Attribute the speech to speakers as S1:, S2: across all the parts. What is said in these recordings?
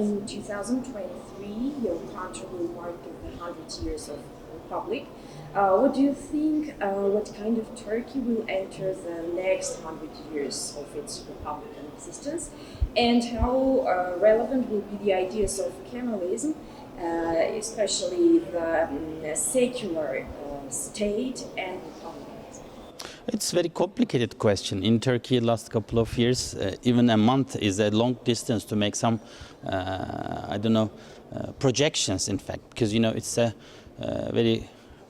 S1: in 2023, your country will mark the 100 years of Republic. What do you think, what kind of Turkey will enter the next 100 years of its Republican existence? And how relevant will be the ideas of Kemalism, especially the secular state and republicanism?
S2: It's a very complicated question. In Turkey, last couple of years, even a month is a long distance to make some, projections, in fact, because, it's a very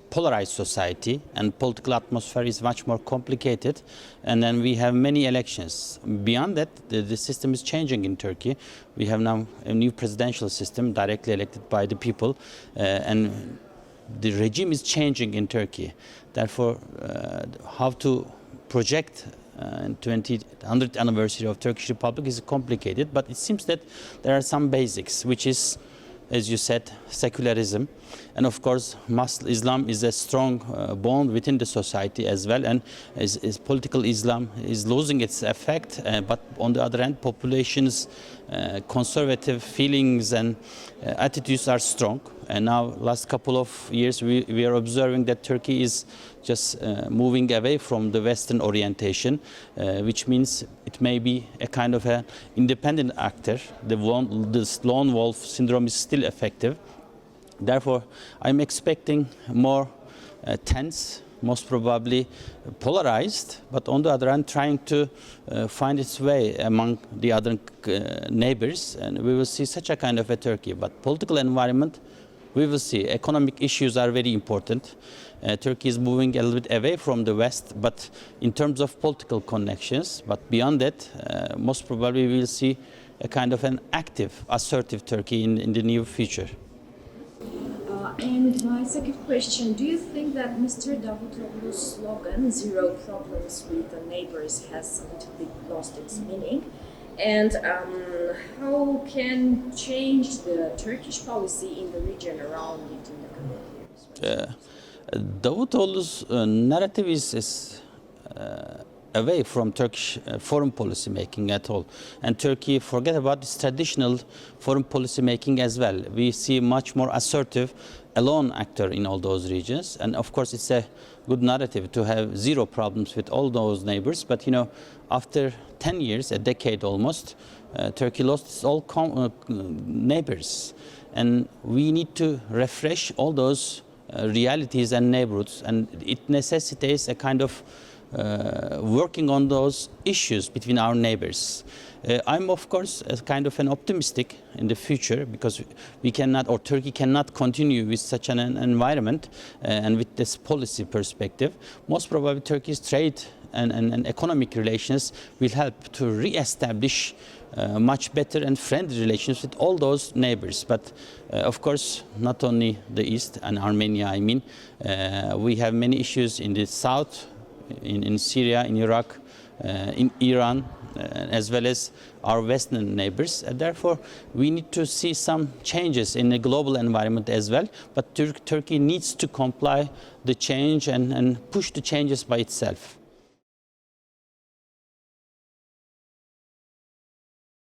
S2: polarized society and political atmosphere is much more complicated, and then we have many elections. Beyond that, the system is changing in Turkey. We have now a new presidential system directly elected by the people, and the regime is changing in Turkey. Therefore, how to project 100th anniversary of Turkish Republic is complicated, but it seems that there are some basics, which is, as you said, secularism. And of course, Islam is a strong bond within the society as well, and is political Islam is losing its effect. But on the other hand, population's conservative feelings and attitudes are strong. And now, last couple of years, we are observing that Turkey is just moving away from the Western orientation, which means it may be a kind of an independent actor. This lone wolf syndrome is still effective. Therefore, I'm expecting more tense, most probably polarized, but on the other hand, trying to find its way among the other neighbors, and we will see such a kind of a Turkey. But political environment, we will see. Economic issues are very important. Turkey is moving a little bit away from the West, but in terms of political connections. But beyond that, most probably we will see a kind of an active, assertive Turkey in the near future.
S1: And my second question, do you think that Mr. Davutoğlu's slogan, "Zero problems with the neighbors," has a little bit lost its meaning? And how can change the Turkish policy in the region around it in the coming years?
S2: Davutoğlu's narrative is away from Turkish foreign policy making at all. And Turkey forget about its traditional foreign policy making as well. We see much more assertive, alone actor in all those regions. And of course, it's a good narrative to have zero problems with all those neighbors. But after 10 years, a decade almost, Turkey lost its all neighbors. And we need to refresh all those realities and neighborhoods. And it necessitates a kind of working on those issues between our neighbors. I'm, of course, a kind of an optimistic in the future, because we cannot, or Turkey cannot continue with such an environment and with this policy perspective. Most probably Turkey's trade and economic relations will help to re-establish much better and friendly relations with all those neighbors. But of course, not only the East and Armenia, we have many issues in the South, in Syria, in Iraq, in Iran, as well as our Western neighbors. Therefore, we need to see some changes in the global environment as well. But Turkey needs to comply the change and push the changes by itself.